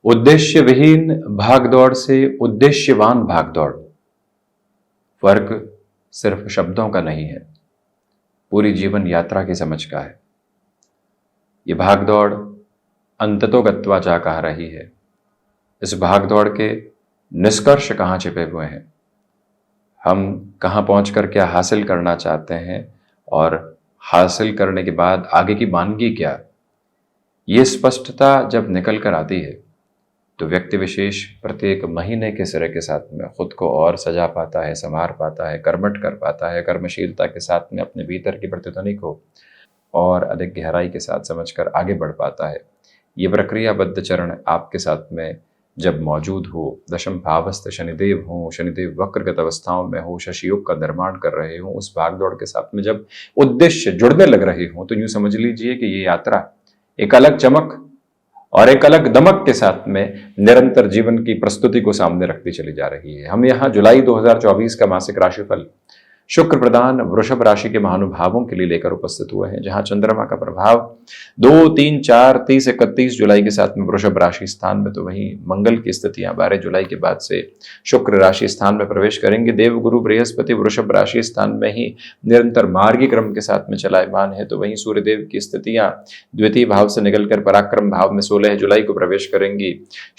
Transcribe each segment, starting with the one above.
उद्देश्य विहीन भागदौड़ से उद्देश्यवान भागदौड़। फर्क सिर्फ शब्दों का नहीं है, पूरी जीवन यात्रा की समझ का है। ये भागदौड़ अंततो गत्वा जा कहाँ रही है, इस भागदौड़ के निष्कर्ष कहाँ छिपे हुए हैं, हम कहाँ पहुंचकर क्या हासिल करना चाहते हैं और हासिल करने के बाद आगे की मानगी क्या, ये स्पष्टता जब निकल कर आती है तो व्यक्ति विशेष प्रत्येक महीने के सिरे के साथ में खुद को और सजा पाता है, संवार पाता है, कर्मठ कर पाता है, कर्मशीलता के साथ में अपने भीतर की प्रतिध्वनि को और अधिक गहराई के साथ समझकर आगे बढ़ पाता है। ये प्रक्रियाबद्ध चरण आपके साथ में जब मौजूद हो, दशम भावस्थ शनिदेव हो, शनिदेव वक्रगत अवस्थाओं में हो, शशि योग का निर्माण कर रहे हो, उस भागदौड़ के साथ में जब उद्देश्य जुड़ने लग रहे हो, तो यूं समझ लीजिए कि ये यात्रा एक अलग चमक और एक अलग दमक के साथ में निरंतर जीवन की प्रस्तुति को सामने रखती चली जा रही है। हम यहाँ जुलाई 2024 का मासिक राशिफल शुक्र प्रधान वृषभ राशि के महानुभावों के लिए लेकर उपस्थित हुए हैं, जहां चंद्रमा का प्रभाव 2, 3, 4, 30, 31 जुलाई के साथ में वृषभ राशि स्थान में, तो वहीं मंगल की स्थितियां 12 जुलाई के बाद से शुक्र राशि स्थान में प्रवेश करेंगे। देव गुरु बृहस्पति वृषभ राशि स्थान में ही निरंतर मार्गी क्रम के साथ में चलायमान है, तो वहीं सूर्यदेव की स्थितियां द्वितीय भाव से निकलकर पराक्रम भाव में 16 जुलाई को प्रवेश करेंगी।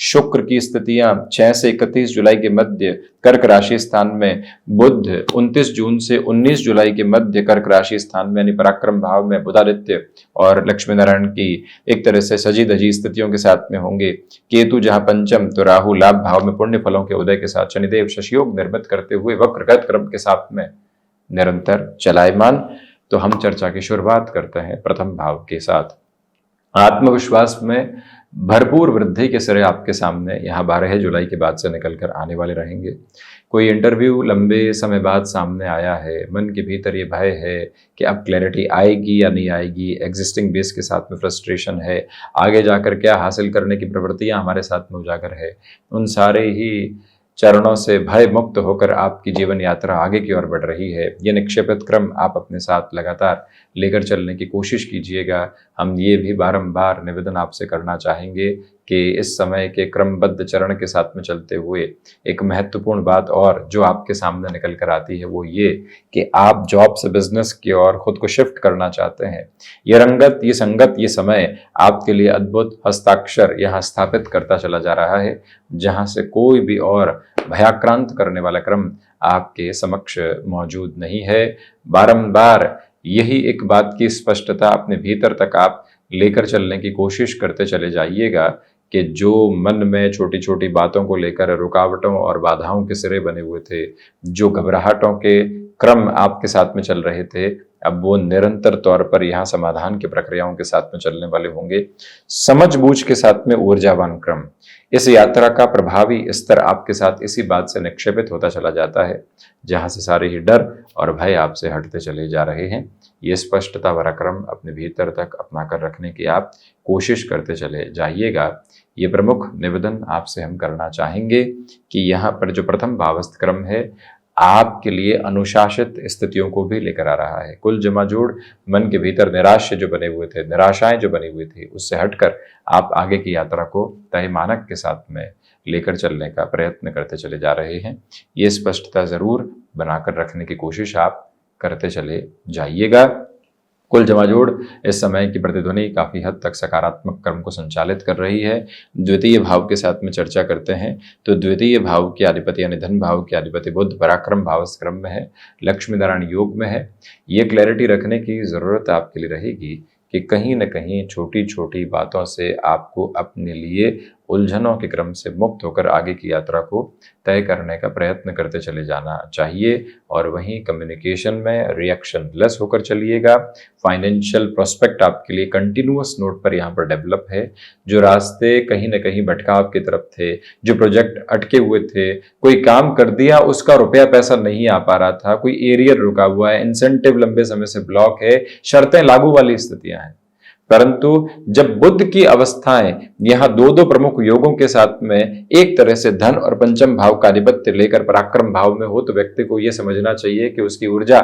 शुक्र की स्थितियां 6 से 31 जुलाई के मध्य कर्क राशि स्थान में, बुध 29 जून से 19 जुलाई के मध्य कर्क राशि स्थान में यानी पराक्रम भाव में बुधादित्य और लक्ष्मी नारायण की एक तरह से सजी धजी स्थितियों के साथ में होंगे। केतु जहां पंचम, तो राहु लाभ भाव में पुण्य फलों के उदय के साथ, शनिदेव शशयोग निर्मित करते हुए वक्रगत क्रम के साथ में निरंतर चलायमान। तो हम चर्चा की शुरुआत करते हैं प्रथम भाव के साथ। आत्मविश्वास में भरपूर वृद्धि के सिरे आपके सामने यहाँ 12 जुलाई के बाद से निकलकर आने वाले रहेंगे। कोई इंटरव्यू लंबे समय बाद सामने आया है, मन के भीतर ये भय है कि अब क्लैरिटी आएगी या नहीं आएगी, एग्जिस्टिंग बेस के साथ में फ्रस्ट्रेशन है, आगे जाकर क्या हासिल करने की प्रवृत्तियां हमारे साथ में उजागर है, उन सारे ही चरणों से भय मुक्त होकर आपकी जीवन यात्रा आगे की ओर बढ़ रही है। ये निक्षेपित क्रम आप अपने साथ लगातार लेकर चलने की कोशिश कीजिएगा। हम ये भी बारंबार निवेदन आपसे करना चाहेंगे कि इस समय के क्रमबद्ध चरण के साथ में चलते हुए एक महत्वपूर्ण बात और जो आपके सामने निकल कर आती है वो ये कि आप जॉब से बिजनेस की ओर खुद को शिफ्ट करना चाहते हैं। ये रंगत, ये संगत, ये समय आपके लिए अद्भुत हस्ताक्षर यहाँ स्थापित करता चला जा रहा है, जहाँ से कोई भी और भयाक्रांत करने वाला क्रम आपके समक्ष मौजूद नहीं है। बारंबार यही एक बात की स्पष्टता अपने भीतर तक आप लेकर चलने की कोशिश करते चले जाइएगा कि जो मन में छोटी छोटी बातों को लेकर रुकावटों और बाधाओं के सिरे बने हुए थे, जो घबराहटों के क्रम आपके साथ में चल रहे थे, अब वो निरंतर तौर पर यहाँ समाधान की प्रक्रियाओं के साथ में चलने वाले होंगे। समझबूझ के साथ में ऊर्जावान क्रम, इस यात्रा का प्रभावी स्तर आपके साथ इसी बात से निक्षेपित होता चला जाता है, जहाँ से सारे ही डर और भय आपसे हटते चले जा रहे हैं। ये स्पष्टता भरा क्रम अपने भीतर तक अपना कर रखने की आप कोशिश करते चले जाइएगा। ये प्रमुख निवेदन आपसे हम करना चाहेंगे कि यहाँ पर जो प्रथम भावस्थ क्रम है आपके लिए अनुशासित स्थितियों को भी लेकर आ रहा है। कुल जमाजोड़ मन के भीतर निराश्य जो बने हुए थे, निराशाएं जो बनी हुई थी, उससे हटकर आप आगे की यात्रा को तय मानक के साथ में लेकर चलने का प्रयत्न करते चले जा रहे हैं। ये स्पष्टता जरूर बनाकर रखने की कोशिश आप करते चले जाइएगा। कुल जमाजोड़ इस समय की प्रतिध्वनि काफी हद तक सकारात्मक क्रम को संचालित कर रही है। द्वितीय भाव के साथ में चर्चा करते हैं तो द्वितीय भाव के अधिपति यानी धन भाव के अधिपति बुध पराक्रम भाव क्रम में है, लक्ष्मी नारायण योग में है। ये क्लैरिटी रखने की जरूरत आपके लिए रहेगी कि कहीं न कहीं छोटी छोटी बातों से आपको अपने लिए उलझनों के क्रम से मुक्त होकर आगे की यात्रा को तय करने का प्रयत्न करते चले जाना चाहिए। और वहीं कम्युनिकेशन में रिएक्शन लेस होकर चलिएगा। फाइनेंशियल प्रोस्पेक्ट आपके लिए कंटिन्यूअस नोट पर यहाँ पर डेवलप है। जो रास्ते कहीं न कहीं भटकाव की तरफ थे, जो प्रोजेक्ट अटके हुए थे, कोई काम कर दिया उसका रुपया पैसा नहीं आ पा रहा था, कोई एरियर रुका हुआ है, इंसेंटिव लंबे समय से ब्लॉक है, शर्तें लागू वाली स्थितियां हैं। परंतु जब बुध की अवस्थाएं यहाँ दो प्रमुख योगों के साथ में एक तरह से धन और पंचम भाव का आधिपत्य लेकर पराक्रम भाव में हो, तो व्यक्ति को यह समझना चाहिए कि उसकी ऊर्जा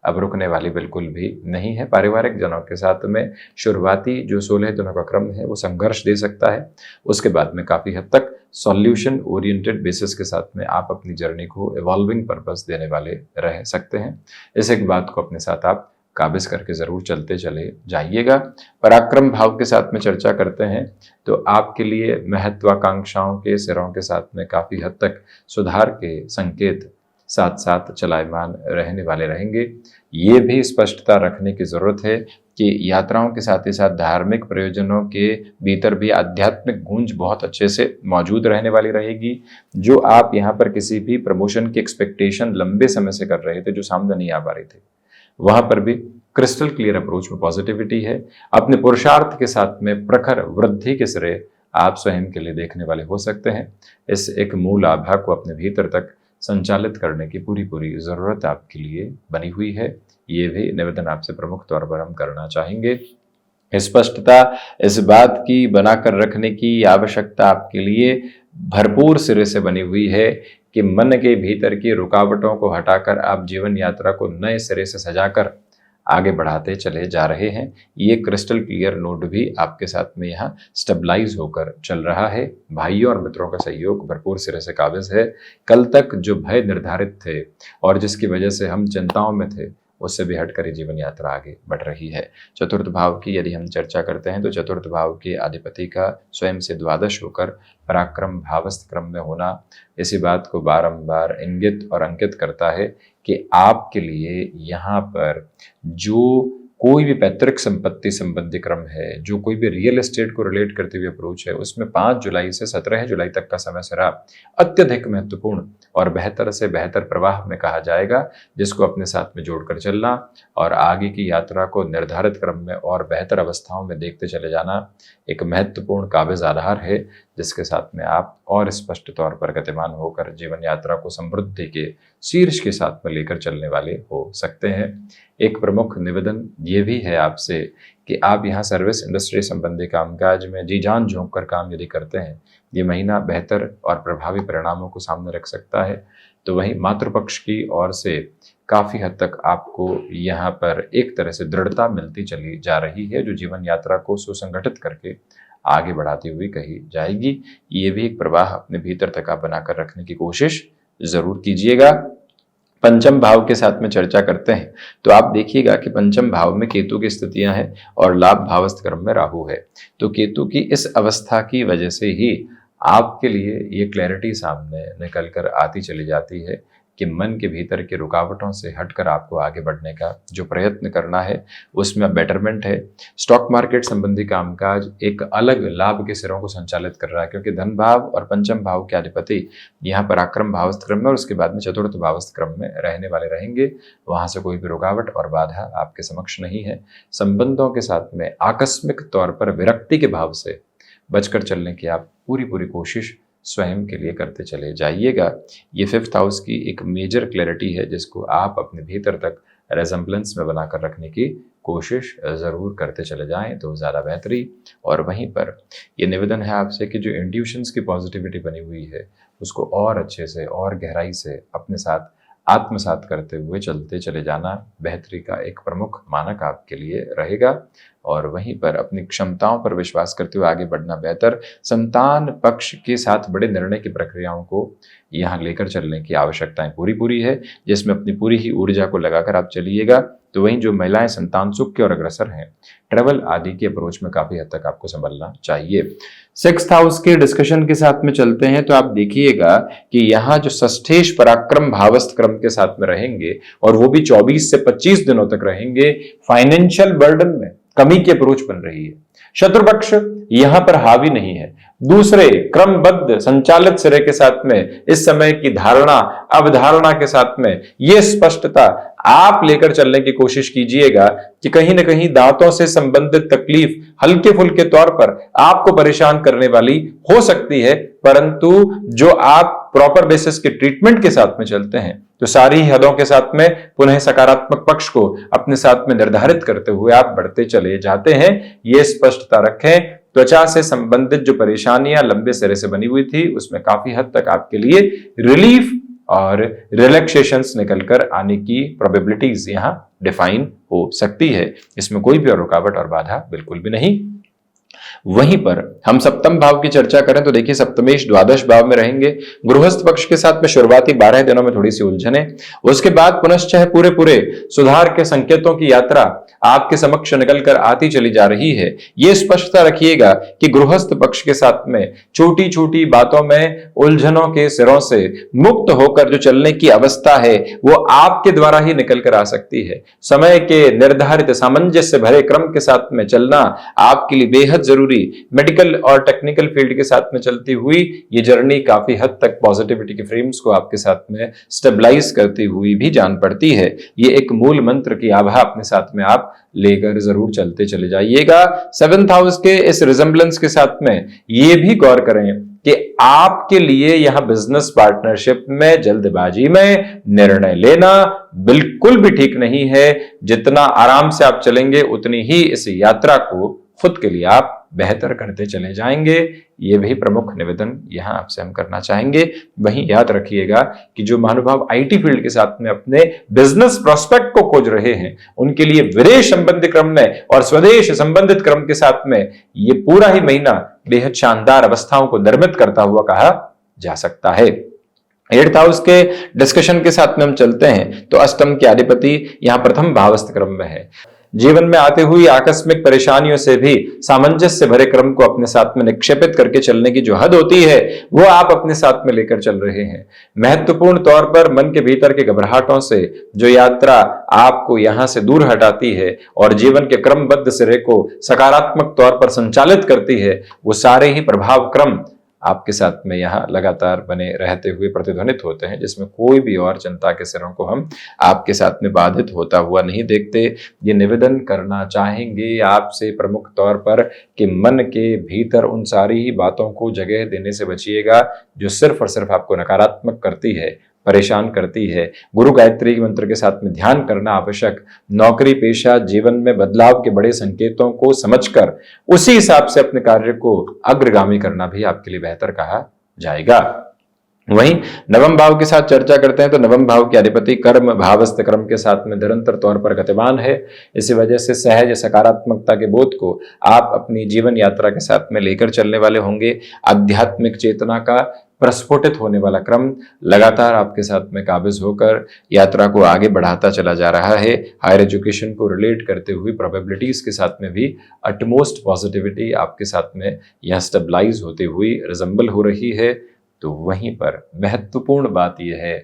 अब रुकने वाली बिल्कुल भी नहीं है। पारिवारिक जनों के साथ में शुरुआती जो 16 दिनों का क्रम है वो संघर्ष दे सकता है। उसके बाद में काफ़ी हद तक सॉल्यूशन ओरिएंटेड बेसिस के साथ में आप अपनी जर्नी को इवॉल्विंग पर्पस देने वाले रह सकते हैं। इस एक बात को अपने साथ आप काबिज करके ज़रूर चलते चले जाइएगा। पराक्रम भाव के साथ में चर्चा करते हैं तो आपके लिए महत्वाकांक्षाओं के सिरों के साथ में काफ़ी हद तक सुधार के संकेत साथ साथ चलायमान रहने वाले रहेंगे। ये भी स्पष्टता रखने की ज़रूरत है कि यात्राओं के साथ ही साथ धार्मिक प्रयोजनों के भीतर भी आध्यात्मिक गूंज बहुत अच्छे से मौजूद रहने वाली रहेगी। जो आप यहाँ पर किसी भी प्रमोशन की एक्सपेक्टेशन लंबे समय से कर रहे थे, जो सामने नहीं आ पा रही थी, वहां पर भी क्रिस्टल क्लियर अप्रोच में पॉजिटिविटी है। अपने पुरुषार्थ के साथ में प्रखर वृद्धि के सिरे आप स्वयं के लिए देखने वाले हो सकते हैं। इस एक मूल आभा को अपने भीतर तक संचालित करने की पूरी ज़रूरत आपके लिए बनी हुई है। ये भी निवेदन आपसे प्रमुख तौर पर हम करना चाहेंगे। स्पष्टता इस बात की बनाकर रखने की आवश्यकता आपके लिए भरपूर सिरे से बनी हुई है कि मन के भीतर की रुकावटों को हटाकर आप जीवन यात्रा को नए सिरे से सजाकर आगे बढ़ाते चले जा रहे हैं। ये क्रिस्टल क्लियर नोड भी आपके साथ में यहाँ स्टेबलाइज होकर चल रहा है। भाइयों और मित्रों का सहयोग भरपूर सिरे से काबिज है। कल तक जो भय निर्धारित थे और जिसकी वजह से हम चिंताओं में थे, उससे भी हटकर जीवन यात्रा आगे बढ़ रही है। चतुर्थ भाव की यदि हम चर्चा करते हैं तो चतुर्थ भाव के अधिपति का स्वयं से द्वादश होकर पराक्रम भावस्थ क्रम में होना इसी बात को बारंबार इंगित और अंकित करता है कि आपके लिए यहाँ पर जो कोई भी पैतृक संपत्ति संबंधी क्रम है, जो कोई भी रियल एस्टेट को रिलेट करते हुए अप्रोच है, उसमें 5 जुलाई से 17 जुलाई तक का समय सिरा अत्यधिक महत्वपूर्ण और बेहतर से बेहतर प्रवाह में कहा जाएगा, जिसको अपने साथ में जोड़कर चलना और आगे की यात्रा को निर्धारित क्रम में और बेहतर अवस्थाओं में देखते चले जाना एक महत्वपूर्ण काबिज आधार है, जिसके साथ में आप और स्पष्ट तौर पर गतिमान होकर जीवन यात्रा को समृद्धि के शीर्ष के साथ में लेकर चलने वाले हो सकते हैं। एक प्रमुख निवेदन ये भी है आपसे कि आप यहाँ सर्विस इंडस्ट्री संबंधी कामकाज में जी जान झोंक कर काम यदि करते हैं, ये महीना बेहतर और प्रभावी परिणामों को सामने रख सकता है। तो वहीं मातृपक्ष की ओर से काफ़ी हद तक आपको यहाँ पर एक तरह से दृढ़ता मिलती चली जा रही है, जो जीवन यात्रा को सुसंगठित करके आगे बढ़ाती हुई कही जाएगी। ये भी एक प्रवाह अपने भीतर तक आप बनाकर रखने की कोशिश जरूर कीजिएगा। पंचम भाव के साथ में चर्चा करते हैं तो आप देखिएगा कि पंचम भाव में केतु की स्थितियां हैं और लाभ भावस्थ क्रम में राहु है। तो केतु की इस अवस्था की वजह से ही आपके लिए ये क्लैरिटी सामने निकल कर आती चली जाती है कि मन के भीतर की रुकावटों से हटकर आपको आगे बढ़ने का जो प्रयत्न करना है उसमें बेटरमेंट है। स्टॉक मार्केट संबंधी कामकाज एक अलग लाभ के सिरों को संचालित कर रहा है, क्योंकि धन भाव और पंचम भाव के अधिपति यहाँ पराक्रम भावस्थ क्रम में और उसके बाद में चतुर्थ भावस्थ क्रम में रहने वाले रहेंगे। वहां से कोई भी रुकावट और बाधा आपके समक्ष नहीं है। संबंधों के साथ में आकस्मिक तौर पर विरक्ति के भाव से बचकर चलने की आप पूरी कोशिश स्वयं के लिए करते चले जाइएगा। ये 5th हाउस की एक मेजर क्लैरिटी है, जिसको आप अपने भीतर तक रेजम्बलेंस में बनाकर रखने की कोशिश ज़रूर करते चले जाएं तो ज़्यादा बेहतरी। और वहीं पर ये निवेदन है आपसे कि जो इंट्यूशंस की पॉजिटिविटी बनी हुई है उसको और अच्छे से और गहराई से अपने साथ आत्मसात करते हुए चलते चले जाना बेहतरी का एक प्रमुख मानक आपके लिए रहेगा। और वहीं पर अपनी क्षमताओं पर विश्वास करते हुए आगे बढ़ना बेहतर। संतान पक्ष के साथ बड़े निर्णय की प्रक्रियाओं को यहाँ लेकर चलने की आवश्यकताएं पूरी है, जिसमें अपनी पूरी ही ऊर्जा को लगाकर आप चलिएगा। तो वहीं जो महिलाएं संतान सुख की ओर अग्रसर हैं, ट्रेवल आदि के अप्रोच में काफी हद तक आपको संभलना चाहिए। 6th हाउस के डिस्कशन के साथ में चलते हैं तो आप देखिएगा कि यहाँ जो षष्ठेश पराक्रम भावस्थ क्रम के साथ में रहेंगे और वो भी 24 से 25 दिनों तक रहेंगे। फाइनेंशियल बर्डन में कमी की अप्रोच बन रही है। शत्रुपक्ष यहां पर हावी नहीं है। दूसरे क्रमबद्ध संचालित सिरे के साथ में इस समय की धारणा अवधारणा के साथ में यह स्पष्टता आप लेकर चलने की कोशिश कीजिएगा कि कहीं ना कहीं दांतों से संबंधित तकलीफ हल्के फुल्के तौर पर आपको परेशान करने वाली हो सकती है, परंतु जो आप प्रॉपर बेसिस के ट्रीटमेंट के साथ में चलते हैं तो सारी हदों के साथ में पुनः सकारात्मक पक्ष को अपने साथ में निर्धारित करते हुए आप बढ़ते चले जाते हैं। ये स्पष्टता रखें। त्वचा से संबंधित जो परेशानियां लंबे सिरे से बनी हुई थी उसमें काफी हद तक आपके लिए रिलीफ और रिलैक्सेशंस निकलकर आने की प्रोबेबिलिटीज यहां डिफाइन हो सकती है। इसमें कोई भी रुकावट और बाधा बिल्कुल भी नहीं। वहीं पर हम सप्तम भाव की चर्चा करें तो देखिए सप्तमेश द्वादश भाव में रहेंगे। गृहस्थ पक्ष के साथ में शुरुआती 12 दिनों में थोड़ी सी उलझने, उसके बाद पुनश्च पूरे पूरे सुधार के संकेतों की यात्रा आपके समक्ष निकल कर आती चली जा रही है। यह स्पष्टता रखिएगा कि गृहस्थ पक्ष के साथ में छोटी छोटी बातों में उलझनों के सिरों से मुक्त होकर जो चलने की अवस्था है वो आपके द्वारा ही निकल कर आ सकती है। समय के निर्धारित सामंजस्य भरे क्रम के साथ में चलना आपके लिए बेहद जरूरी। मेडिकल और टेक्निकल फील्ड के साथ में चलती हुई ये जर्नी काफी हद तक पॉजिटिविटी के फ्रेम्स को आपके साथ में स्टेबलाइज करती हुई भी जान पड़ती है। ये एक मूल मंत्र की आभा अपने साथ में आप लेकर जरूर चलते चले जाइएगा। 7th हाउस के इस रिजेंबलेंस के साथ में ये भी गौर करें कि आपके लिए यहां बिजनेस पार्टनरशिप में जल्दबाजी में निर्णय लेना बिल्कुल भी ठीक नहीं है। जितना आराम से आप चलेंगे उतनी ही इस यात्रा को खुद के लिए आप बेहतर करते चले जाएंगे। ये भी प्रमुख निवेदन यहां आपसे हम करना चाहेंगे। वहीं याद रखिएगा कि जो महानुभाव आईटी फील्ड के साथ में अपने बिजनेस प्रोस्पेक्ट को खोज रहे हैं उनके लिए विदेश संबंधित क्रम में और स्वदेश संबंधित क्रम के साथ में ये पूरा ही महीना बेहद शानदार अवस्थाओं को निर्मित करता हुआ कहा जा सकता है। 8th हाउस के डिस्कशन के साथ में हम चलते हैं तो अष्टम के अधिपति यहां प्रथम भावस्थ क्रम में है। जीवन में आती हुई आकस्मिक परेशानियों से भी सामंजस्य भरे क्रम को अपने साथ में निक्षेपित करके चलने की जो हद होती है वो आप अपने साथ में लेकर चल रहे हैं। महत्वपूर्ण तौर पर मन के भीतर के घबराहटों से जो यात्रा आपको यहां से दूर हटाती है और जीवन के क्रमबद्ध सिरे को सकारात्मक तौर पर संचालित करती है, वो सारे ही प्रभाव क्रम आपके साथ में यहाँ लगातार बने रहते हुए प्रतिध्वनित होते हैं, जिसमें कोई भी और चिंता के सिरों को हम आपके साथ में बाधित होता हुआ नहीं देखते। ये निवेदन करना चाहेंगे आपसे प्रमुख तौर पर कि मन के भीतर उन सारी ही बातों को जगह देने से बचिएगा जो सिर्फ और सिर्फ आपको नकारात्मक करती है, परेशान करती है। गुरु गायत्री मंत्र के साथ में ध्यान करना आवश्यक। नौकरी पेशा जीवन में बदलाव के बड़े संकेतों को समझकर उसी हिसाब से अपने कार्य को अग्रगामी करना भी आपके लिए बेहतर कहा जाएगा। वहीं नवम भाव के साथ चर्चा करते हैं तो नवम भाव के अधिपति कर्म भावस्थ क्रम के साथ में निरंतर तौर पर गतिमान है। इसी वजह से सहज सकारात्मकता के बोध को आप अपनी जीवन यात्रा के साथ में लेकर चलने वाले होंगे। आध्यात्मिक चेतना का प्रस्फुटित होने वाला क्रम लगातार आपके साथ में काबिज होकर यात्रा को आगे बढ़ाता चला जा रहा है। हायर एजुकेशन को रिलेट करते हुए प्रोबेबिलिटीज के साथ में भी अटमोस्ट पॉजिटिविटी आपके साथ में यह स्टेबलाइज होती हुई रिजेंबल हो रही है। तो वहीं पर महत्वपूर्ण बात यह है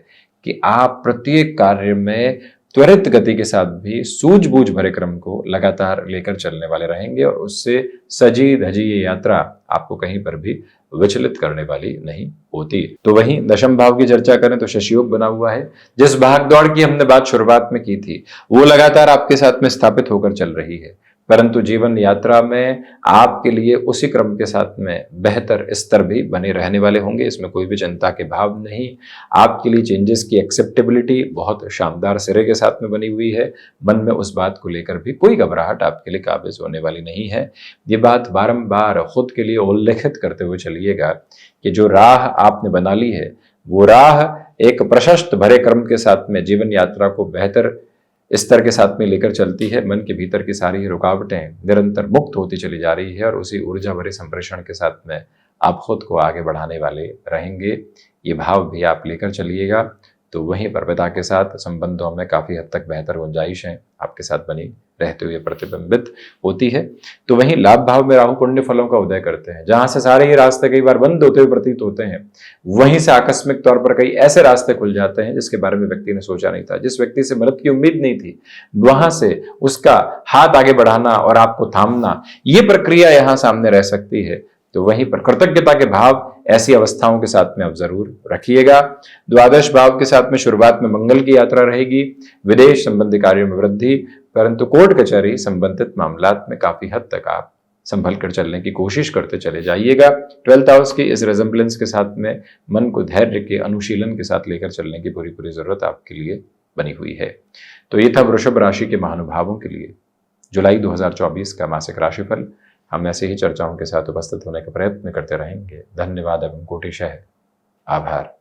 कि आप प्रत्येक कार्य में त्वरित गति के साथ भी सूझबूझ भरे क्रम को लगातार लेकर चलने वाले रहेंगे और उससे सजी धजी ये यात्रा आपको कहीं पर भी विचलित करने वाली नहीं होती। तो वहीं दशम भाव की चर्चा करें तो शशि योग बना हुआ है। जिस भाग दौड़ की हमने बात शुरुआत में की थी वो लगातार आपके साथ में स्थापित होकर चल रही है, परंतु जीवन यात्रा में आपके लिए उसी क्रम के साथ में बेहतर स्तर भी बने रहने वाले होंगे। इसमें कोई भी चिंता के भाव नहीं। आपके लिए चेंजेस की एक्सेप्टेबिलिटी बहुत शानदार सिरे के साथ में बनी हुई है। मन में उस बात को लेकर भी कोई घबराहट आपके लिए काबिज होने वाली नहीं है। ये बात बारंबार खुद के लिए उल्लेखित करते हुए चलिएगा कि जो राह आपने बना ली है वो राह एक प्रशस्त भरे क्रम के साथ में जीवन यात्रा को बेहतर स्तर के साथ में लेकर चलती है। मन के भीतर की सारी रुकावटें निरंतर मुक्त होती चली जा रही है और उसी ऊर्जा भरे संप्रेषण के साथ में आप खुद को आगे बढ़ाने वाले रहेंगे। ये भाव भी आप लेकर चलिएगा। तो वहीं पर पिता के साथ संबंधों में काफी हद तक बेहतर गुंजाइश है आपके साथ बनी रहते हुए प्रतिबिंबित होती है। तो वहीं लाभ भाव में राहु पुण्य फलों का उदय करते हैं। जहां से सारे ही रास्ते कई बार बंद होते हुए प्रतीत होते हैं, वहीं से आकस्मिक तौर पर कई ऐसे रास्ते खुल जाते हैं जिसके बारे में व्यक्ति ने सोचा नहीं था। जिस व्यक्ति से मदद की उम्मीद नहीं थी वहां से उसका हाथ आगे बढ़ाना और आपको थामना, ये प्रक्रिया यहां सामने रह सकती है। तो वहीं पर कृतज्ञता के भाव ऐसी अवस्थाओं के साथ में आप जरूर रखिएगा। द्वादश भाव के साथ में शुरुआत में मंगल की यात्रा रहेगी। विदेश संबंधी कार्यों में वृद्धि, परंतु कोर्ट कचहरी संबंधित मामलात में काफी हद तक आप संभल कर चलने की कोशिश करते चले जाइएगा। 12th हाउस की इस रेजेंबलेंस के साथ में मन को धैर्य के अनुशीलन के साथ लेकर चलने की पूरी पूरी जरूरत आपके लिए बनी हुई है। तो ये था वृषभ राशि के महानुभावों के लिए जुलाई 2024 का मासिक राशिफल। हम ऐसे ही चर्चाओं के साथ उपस्थित होने का प्रयत्न करते रहेंगे। धन्यवाद एवं कोटिशः आभार।